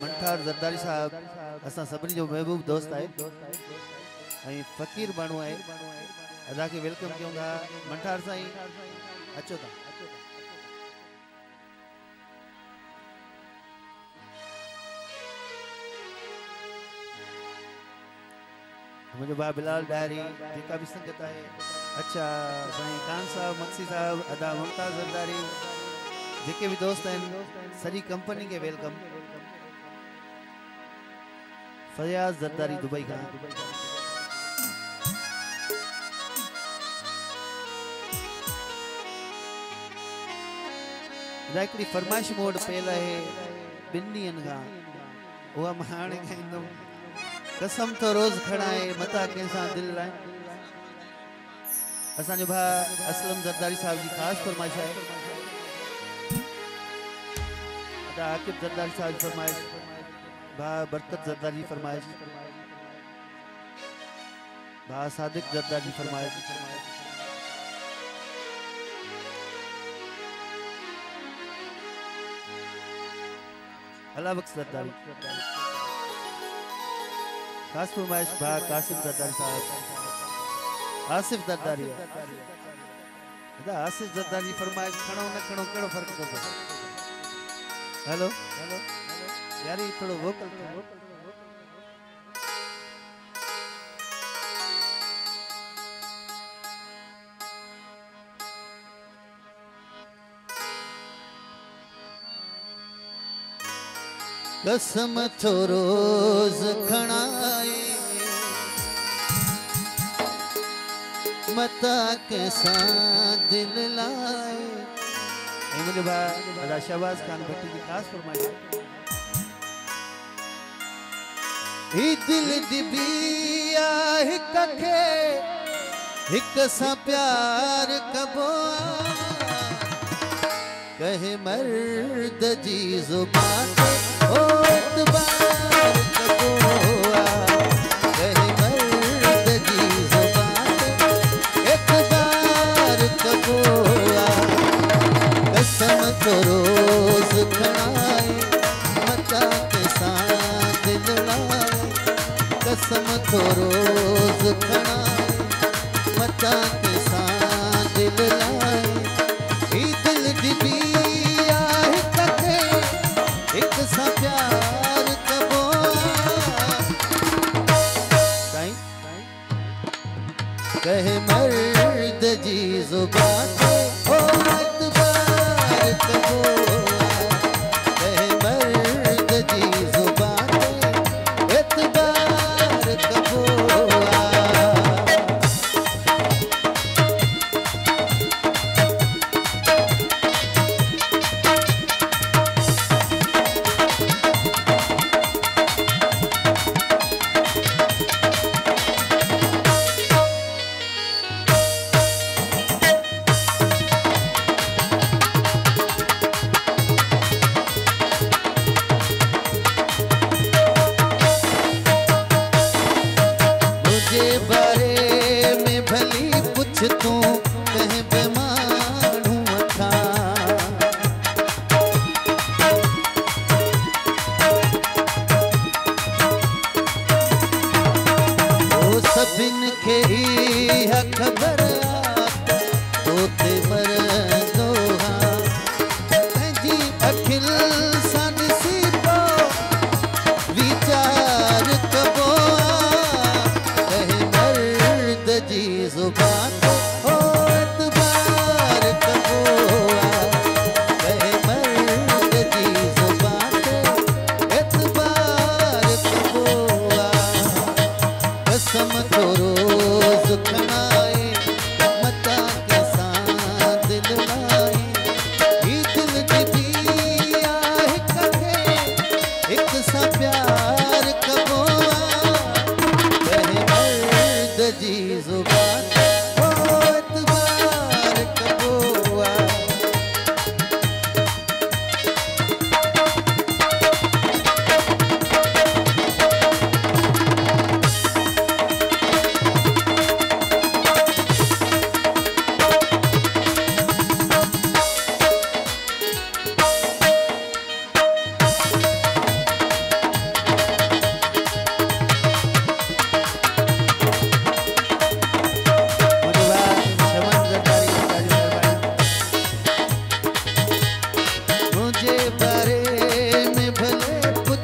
मंठार जरदारी साहब असा सभी जो महबूब दोस्त है फकीर मानू है अदा के वेलकम क्योंगा मंठार साईं अचो था मुझे बा बिलाल डायरी जेका भी संगत है अच्छा साईं खान साहब मक्सी साहब अदा मुमताज जरदारी जेके भी दोस्त हैं सारी कंपनी के वेलकम फयाज जरदारी दुबई का डायरेक्टली फरमाइश मोड पहला है बिन्नियन का वो महाने कहंदम कसम तो रोज खड़ा है मता कैसा दिल लाए असा जो भा असलम जरदारी साहब की खास फरमाइश है अदा आकिब जरदारी साहब की फरमाइश भा बरकत जरदारी की फरमाइश भा सादिक जरदारी की फरमाइश अल्लाह बख्श जरदारी खास फरमाइश भा कासिम जरदारी साहब आसिफ जरदारी अदा आसिफ जरदारी फरमाइश खणो न खणो केड़ो फर्क तो हेलो यार ये थोड़ा वोकल कसम तो रोज खणाए मता कैसा दिल लाए मुझे बा अदा शहबाज खान भट्टी की खास फरमाइश ही दिल दिबिया हिक खे हिक सा प्यार कबो कहे मर्द जी जुबान ओ इतबार कबोआ कहे मर्द जी जुबान इतबार कबोआ कसम तो रोज खणाए मता के साथ दिल लाए कसम तो रोज खणाए मता के साथ दिल लाए दिल दिबिया एक सा प्यार कबो कहे मर्द जी जुबान ओ इतबार कबो कहे मर्द जी जुबान इतबार कबो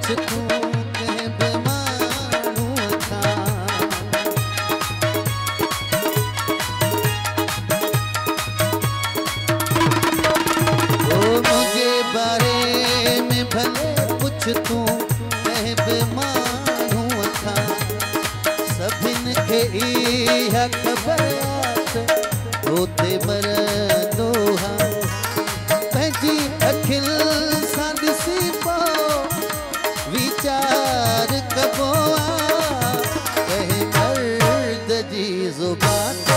तूं कंहिं बि माण्हूअ खां मुझे बारे में भले पुछ तूं कंहिं बि माण्हूअ खां सभिन खे इहा ख़बर आहे होते मरंदो हा पंहिंजी अखियुनि सां ॾिसी पोइ वीचार कबो आहे कंहिं मर्द जी ज़ुबान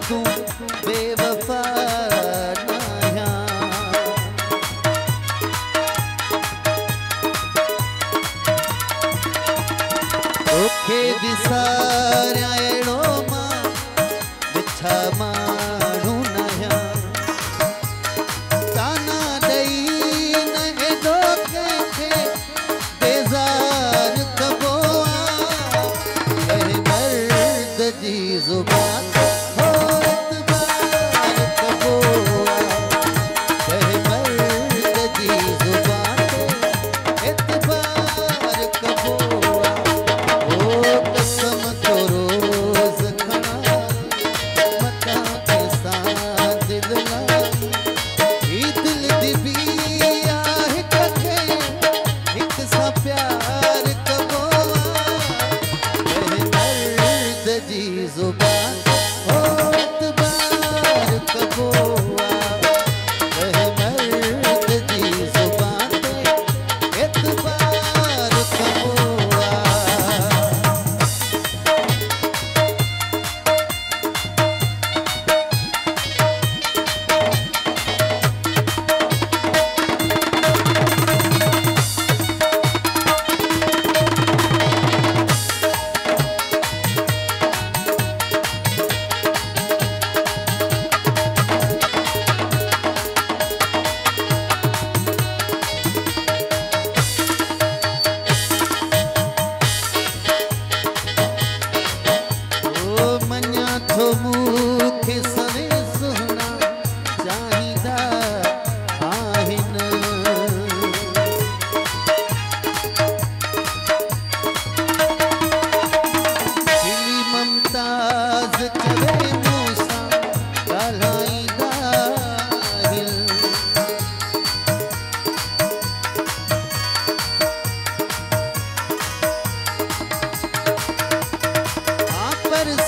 तूं बेवफा नाहियां तोखे विसारियां अहिड़ो मां बिछा माण्हू नाहियां ताना ॾेई न एॾो कंहिंखे बेज़ार कबो आहे कंहिं मर्द जी ज़ुबान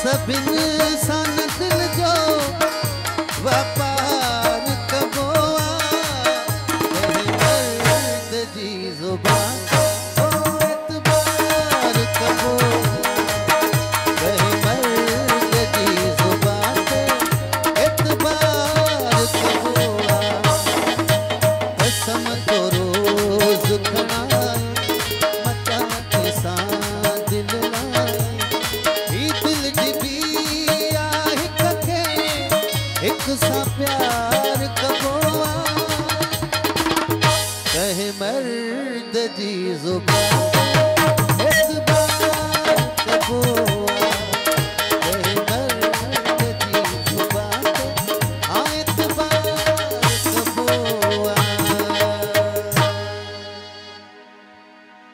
सभिन सां दिल जो वापार कबो आहे कंहिं मर्द जी ज़ुबान एतबार कबो कंहिं मर्द जी ज़ुबान एतबार कबो कसम तो रोज़ खाए मता के सां दिल लाए एक सा प्यार कबो आहे कंहिं मर्द जी ज़ुबान